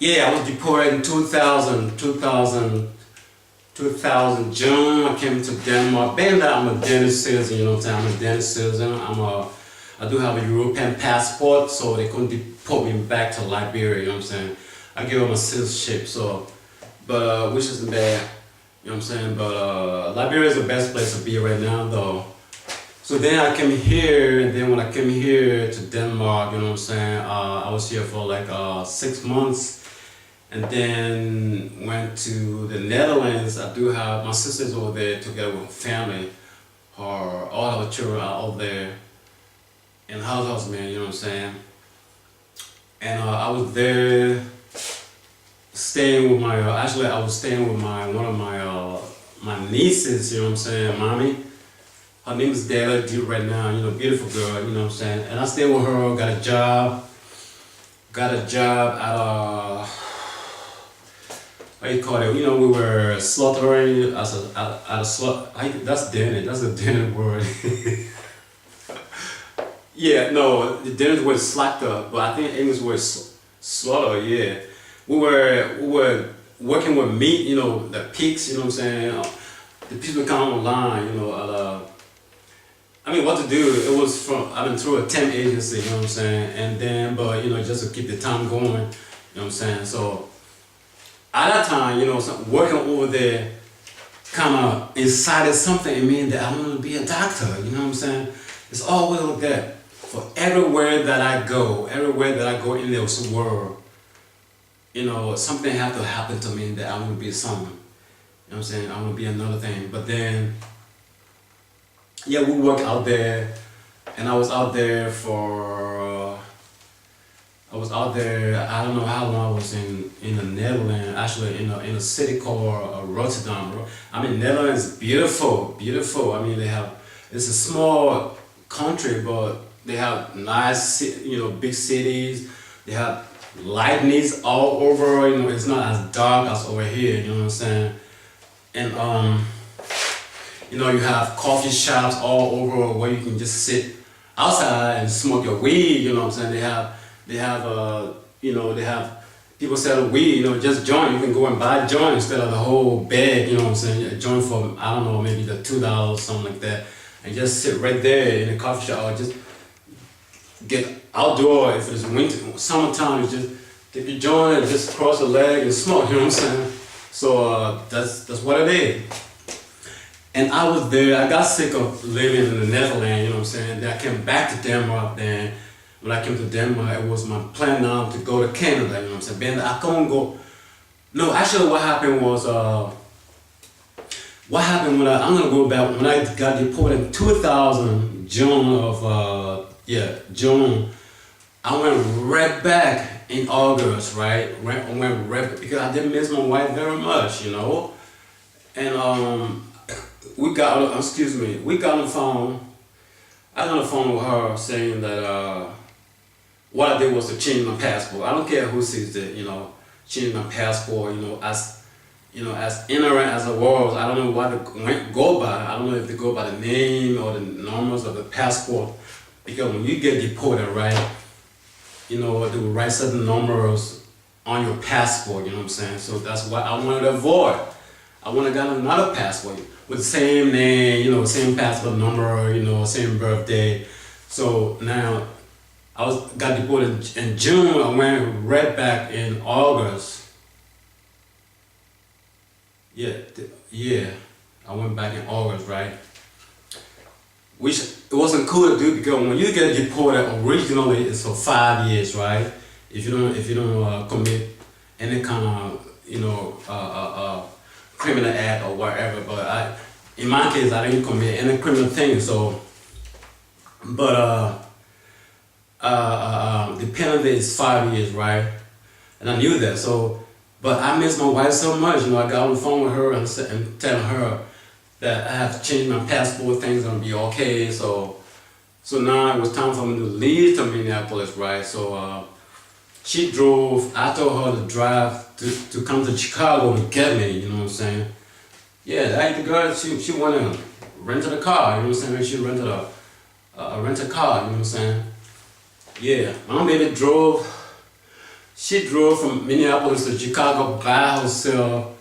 Yeah, I was deported in 2000 June. I came to Denmark. Being that I'm a Danish citizen, you know what I'm saying? I'm a Danish citizen. I do have a European passport, so they couldn't deport me back to Liberia, you know what I'm saying? I gave them a citizenship, so, but, which isn't bad, you know what I'm saying? But, Liberia is the best place to be right now, though. So then I came here, and then when I came here to Denmark, you know what I'm saying? I was here for like 6 months. And then went to the Netherlands. I do have my sisters over there together with family. All our children are over there in house, man. You know what I'm saying? And I was there staying with my. Actually, I was staying with one of my nieces. You know what I'm saying, mommy. Her name is Della right now. You know, beautiful girl. You know what I'm saying? And I stayed with her. Got a job. Got a job at what do you call it? You know, we were slaughtering at a slaughter. That's Danish. That's a Danish word. Yeah, no, the Danish word slaughter, but I think English word slaughter. Yeah, we were working with meat. You know, the pigs. You know what I'm saying? The people come online. You know, I mean, what to do? It was I've been through a temp agency. You know what I'm saying? And then, but you know, just to keep the time going. You know what I'm saying? So. At that time, you know, working over there kind of incited something in me that I want to be a doctor, you know what I'm saying? It's always like that. For everywhere that I go in this world, you know, something have to happen to me that I want to be something. You know what I'm saying? I want to be another thing. But then, yeah, we work out there, and I was out there I don't know how long I was in the Netherlands, actually in a city called Rotterdam. I mean, Netherlands is beautiful. I mean, it's a small country, but they have nice, you know, big cities. They have lightness all over, you know, it's not as dark as over here, you know what I'm saying? And, you know, you have coffee shops all over where you can just sit outside and smoke your weed, you know what I'm saying? They have people sell weed, you know, just joint. You can go and buy a joint instead of the whole bag, you know what I'm saying? A joint for, I don't know, maybe the $2, something like that. And just sit right there in the coffee shop or just get outdoor. If it's winter, summertime, you just take your joint and just cross the leg and smoke, you know what I'm saying? So that's what it is. And I was there, I got sick of living in the Netherlands, you know what I'm saying? Then I came back to Denmark then. When I came to Denmark, it was my plan now to go to Canada, you know what I'm saying? Then I couldn't go. No, actually what happened was, I'm gonna go back, when I got deported in 2000, June, I went right back in August, right? I went right back because I didn't miss my wife very much, you know? And we got on the phone. I got on the phone with her saying that, what I did was to change my passport. I don't care who sees it, you know, change my passport, you know, as ignorant as I was, I don't know what to go by. I don't know if they go by the name or the numbers of the passport. Because when you get deported, right, you know, they will write certain numbers on your passport, you know what I'm saying? So that's what I wanted to avoid. I wanted to get another passport with the same name, you know, same passport number, you know, same birthday. So now, got deported in June. I went right back in August. Yeah, I went back in August, right? Which it wasn't cool to do because when you get deported originally, it's for 5 years, right? If you don't commit any kind of, you know, criminal act or whatever. But in my case, I didn't commit any criminal thing. So, but the penalty is 5 years, right? And I knew that. So, but I miss my wife so much. You know, I got on the phone with her and telling her that I have to change my passport. Things gonna be okay. So now it was time for me to leave to Minneapolis, right? So she drove. I told her to drive to come to Chicago to get me. You know what I'm saying? Yeah, the girl. She went and rented a car. You know what I'm saying? She rented a rented car. You know what I'm saying? Yeah, my baby drove she drove from Minneapolis to Chicago by herself.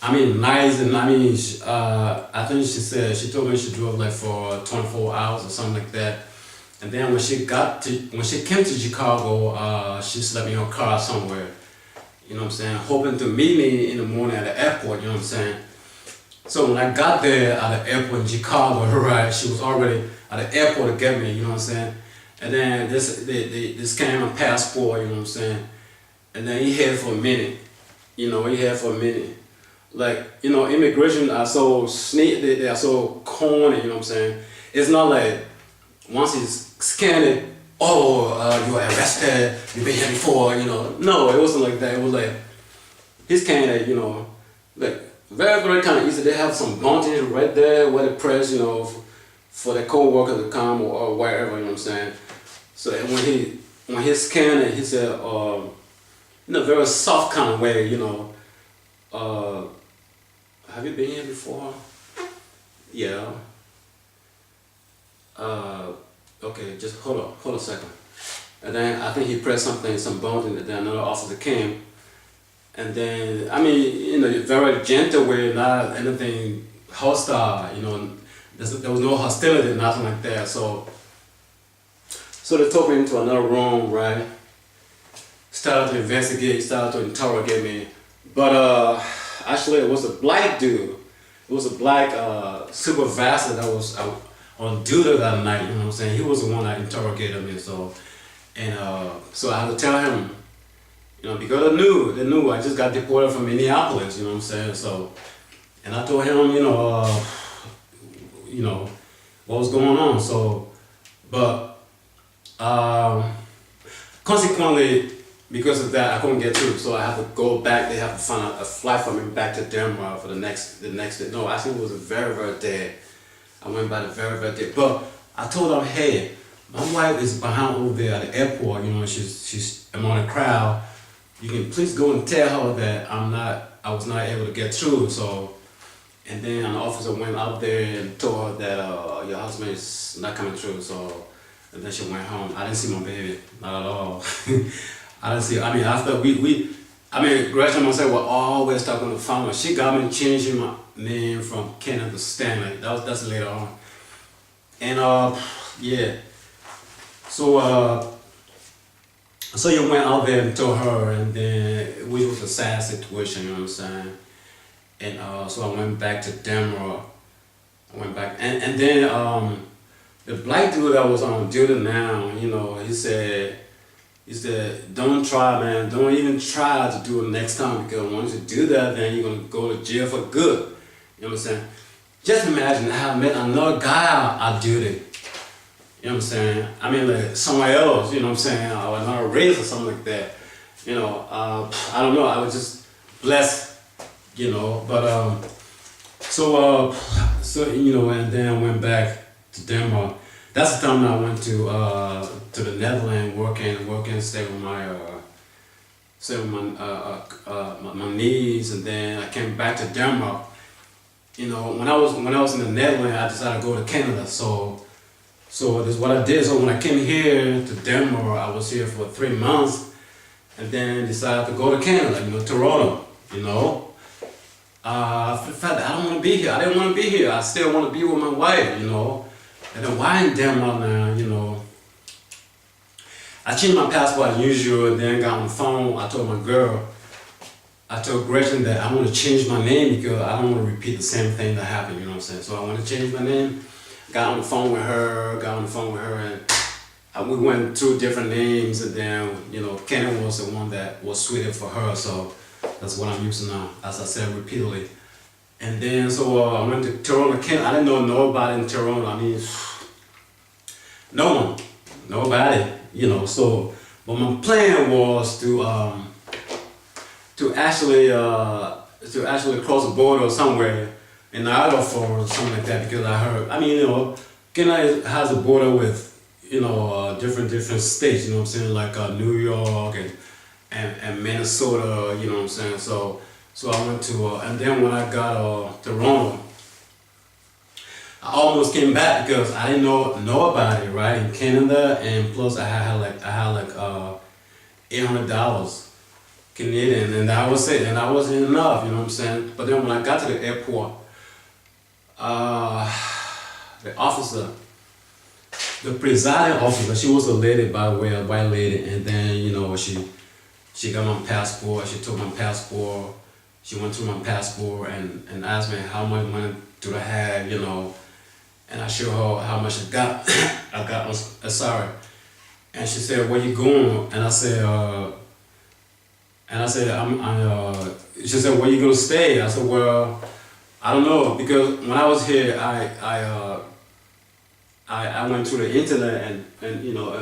I mean, nice, and I mean, I think she told me she drove like for 24 hours or something like that. And then when she came to Chicago, she slept in her car somewhere. You know what I'm saying? Hoping to meet me in the morning at the airport. You know what I'm saying? So when I got there at the airport in Chicago, right, she was already at the airport to get me. You know what I'm saying? And then this came my passport. You know what I'm saying? And then he had for a minute. You know, he had for a minute. Like, you know, immigration are so they are so corny, you know what I'm saying? It's not like once he's scanned it, oh, you were arrested, you've been here before, you know. No, it wasn't like that. It was like, he scanned it, you know, like very, very kind of easy. They have some bounties right there where they press, you know, for the co-worker to come or wherever, you know what I'm saying? So when he scanned it, he said, in a very soft kind of way, you know, have you been here before? Yeah. Okay, just hold on a second. And then I think he pressed something, some button, and then another officer came. And then, I mean, in a very gentle way, not anything hostile, you know, there was no hostility, nothing like that. So they took me into another room, right? Started to investigate, started to interrogate me. But actually, it was a black dude. It was a black supervisor that was on duty that night. You know what I'm saying? He was the one that interrogated me. So I had to tell him, you know, because they knew I just got deported from Minneapolis. You know what I'm saying? So, and I told him, you know, what was going on. So, but consequently, because of that, I couldn't get through, so I had to go back. They have to find a flight for me back to Denver for the next day. No, actually it was a very, very day. I went by the very, very day. But I told them, hey, my wife is behind over there at the airport. You know, I'm on a crowd. You can please go and tell her that I was not able to get through. So, and then an officer went out there and told her that your husband is not coming through. So, and then she went home. I didn't see my baby, not at all. I didn't see. I mean, after Gretchen and myself were always talking on the phone. She got me changing my name from Kenneth to Stanley. That's later on. And yeah. So you went out there and told her, and then which was a sad situation. You know what I'm saying? And so I went back to Denver. I went back, and then the black dude that was on duty now, you know, he said, don't try, man. Don't even try to do it next time, because once you do that, then you're going to go to jail for good. You know what I'm saying? Just imagine I met another guy on duty. You know what I'm saying? I mean, like somewhere else, you know what I'm saying? Or another race or something like that. You know, I don't know. I was just blessed, you know. But, so, you know, and then I went back to Denmark. That's the time I went to the Netherlands, working, stay with my niece, and then I came back to Denmark. You know, when I was in the Netherlands, I decided to go to Canada. So this is what I did. So when I came here to Denmark, I was here for 3 months, and then decided to go to Canada. You know, Toronto. You know, I felt that I don't want to be here. I didn't want to be here. I still want to be with my wife. You know. And then why in Denmark now, you know? I changed my passport as usual, and then got on the phone. I told Gretchen that I want to change my name because I don't want to repeat the same thing that happened, you know what I'm saying? So I want to change my name. Got on the phone with her, and we went through different names, and then, you know, Kenny was the one that was suited for her, so that's what I'm using now, as I said repeatedly. And then, so I went to Toronto, Canada. I didn't know nobody in Toronto. I mean, no one, nobody, you know. So, but my plan was to actually cross the border somewhere in Idaho or something like that, because I heard. I mean, you know, Canada has a border with, you know, different states. You know what I'm saying, like New York and Minnesota. You know what I'm saying, So I went to, and then when I got to Toronto, I almost came back because I didn't know nobody, right, in Canada, and plus I had like $800 Canadian, and that was it, and that wasn't enough, you know what I'm saying? But then when I got to the airport, uh, the officer, the presiding officer, she was a lady, by the way, a white lady, and then, she got my passport, she took my passport, she went through my passport and asked me how much money do I have, and I showed her how much I got, sorry. And she said, where you going? And I said, she said, where you gonna stay? I said, well, I don't know, because when I was here, I went through the internet and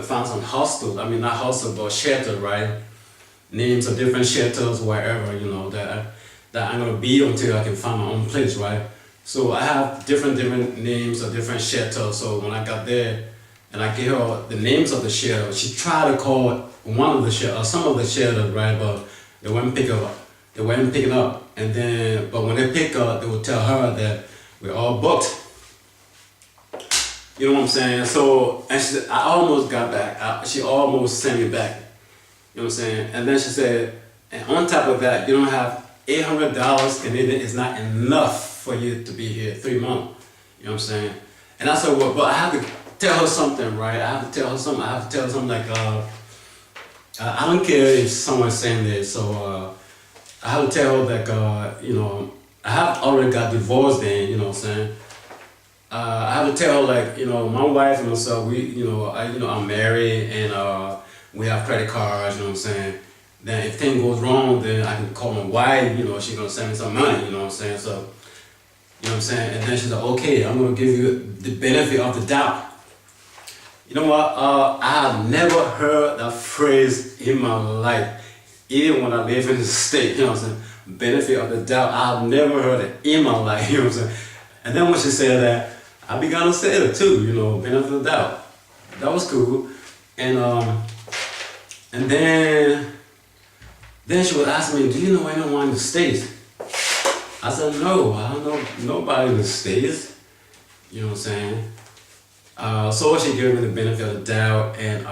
found some hostels. I mean, not hostels, but shelters, right? Names of different shelters, wherever, that I'm gonna be until I can find my own place, right? So I have different names of different shelters. So when I got there, and I gave her the names of the shelter, she tried to call one of the shelters, some of the shelters, right? But they weren't picking up. They weren't picking up. And then, but when they pick up, they would tell her that we're all booked. You know what I'm saying? So, and she said, I almost got back. She almost sent me back. You know what I'm saying? And then she said, and on top of that, you don't have $800 Canadian is not enough for you to be here 3 months. You know what I'm saying? And I said, well, but I have to tell her something, right? I have to tell her something like, I don't care if someone's saying this, so I have to tell her that, I have already got divorced then, you know what I'm saying? I have to tell her like, my wife and myself, I'm married and we have credit cards, you know what I'm saying? Then if things goes wrong, then I can call my wife, she's gonna send me some money, you know what I'm saying? So, you know what I'm saying? And then she's like, okay, I'm gonna give you the benefit of the doubt. You know what? I have never heard that phrase in my life, even when I live in the States, you know what I'm saying? Benefit of the doubt, I've never heard it in my life, you know what I'm saying? And then when she said that, I began to say it too, benefit of the doubt. That was cool. And then she was asking me, do you know anyone in the States? I said, no, I don't know nobody in the States. You know what I'm saying? So she gave me the benefit of the doubt and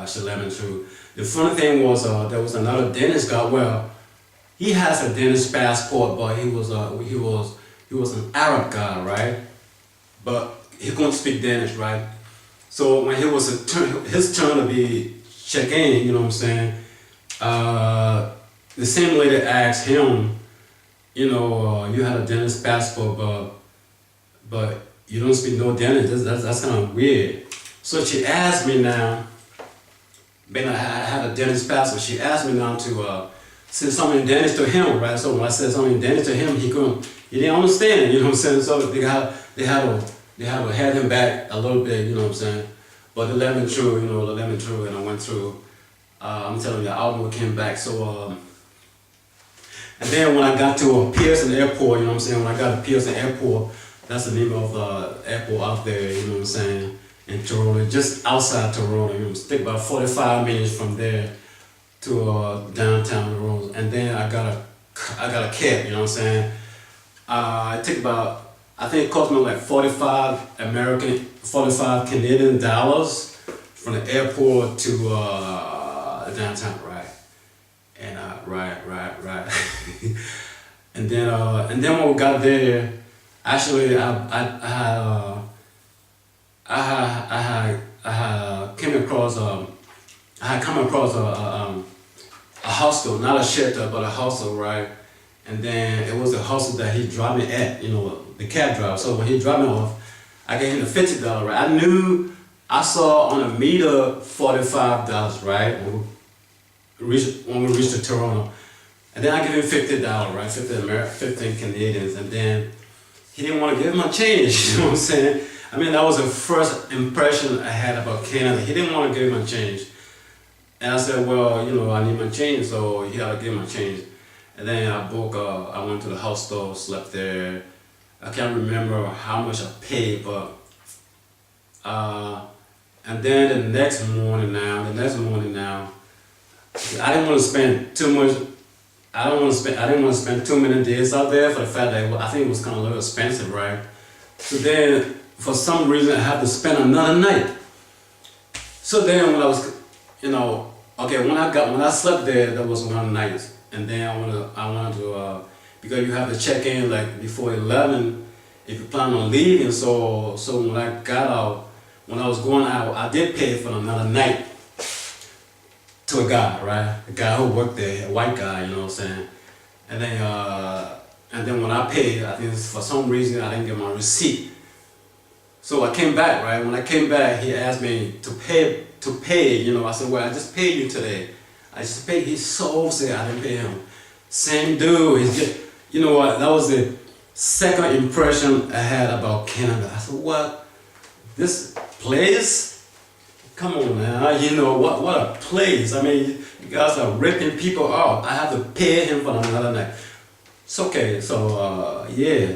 she let me through. The funny thing was there was another dentist guy. Well, he has a dentist passport, but he was an Arab guy, right? But he couldn't speak Danish, right? So when his turn to be check in, you know what I'm saying? The same lady asked him, you had a dentist passport, but you don't speak no Danish. That's kind of weird. So she asked me now, being I had a dentist passport, she asked me now to say something in Danish to him, right? So when I said something in Danish to him, he didn't understand, you know what I'm saying? So they had to head him back a little bit, you know what I'm saying? But they let me through, and I went through. I'm telling you, I almost came back. So, and then when I got to Pearson Airport, you know what I'm saying? When I got to Pearson Airport, that's the name of the airport out there, you know what I'm saying? In Toronto, just outside Toronto. It take about 45 minutes from there to downtown Toronto. And then I got a cab, you know what I'm saying? It took about, I think it cost me like 45 Canadian dollars from the airport to downtown, right? And right. and then when we got there, actually I had come across a hostel, not a shelter, but a hostel, right? And then it was the hostel that he dropped me at, the cab driver. So when he dropped me off, I gave him the $50, right? I saw on a meter $45, right? When we reached to Toronto. And then I gave him $50, right? 50 Canadians. And then he didn't want to give my change, you know what I'm saying? I mean, that was the first impression I had about Canada. He didn't want to give my change. And I said, well, I need my change, so he had to give my change. And then I went to the hostel, slept there. I can't remember how much I paid, but and then the next morning now, I didn't want to spend too much. I didn't want to spend too many days out there for the fact that I think it was kind of a little expensive, right? So then, for some reason, I had to spend another night. So then, when I was, Okay, when I slept there, that was one night, and then I wanted to because you have to check in like before 11 if you plan on leaving. So when I got out, when I was going out, I did pay for another night to a guy, right? A guy who worked there, a white guy, you know what I'm saying? And then when I paid, I think for some reason I didn't get my receipt. So I came back, right? When I came back, he asked me to pay, you know. I said, well, I just paid you today. I just paid. He's so upset I didn't pay him. Same dude. He's just, you know what? That was the second impression I had about Canada. I said, what? This place? Come on now, you know what a place. I mean, you guys are ripping people off. I have to pay him for another night. It's okay. So yeah.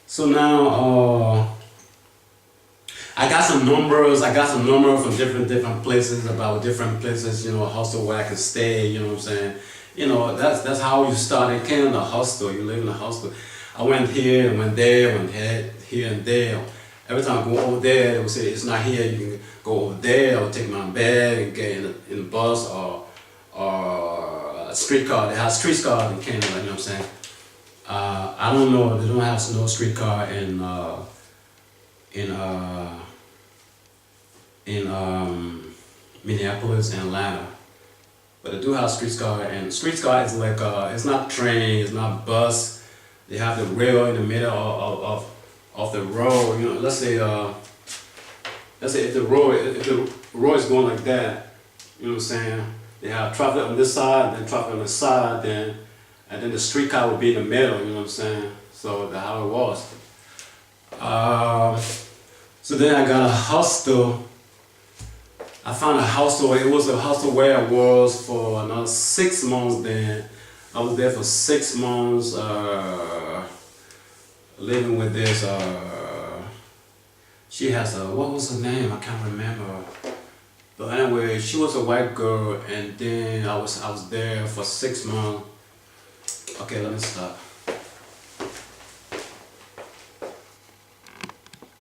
So now I got some numbers. I got some numbers from different places about different places. You know, a hostel where I can stay. You know what I'm saying? You know, that's how you start in Canada. Hostel. You live in a hostel. I went here and went there, went here and there. Every time I go over there, they would say it's not here. You can go over there. Or take my bag and get in a bus or a streetcar. They have streetcar in Canada. You know what I'm saying? I don't know. They don't have no streetcar in Minneapolis and Atlanta, but they do have streetcar. And streetcar is like it's not train, it's not bus. They have the rail in the middle of the road. You know, let's say if the road is going like that, you know what I'm saying? They have traffic on this side, then traffic on this side, and then the streetcar will be in the middle. You know what I'm saying? So that's how it was. So then I got a hostel. I found a hostel. It was a hostel where I was for another 6 months. Then I was there for 6 months, living with this. She has a, what was her name? I can't remember. But anyway, she was a white girl, and then I was there for 6 months. Okay, let me stop.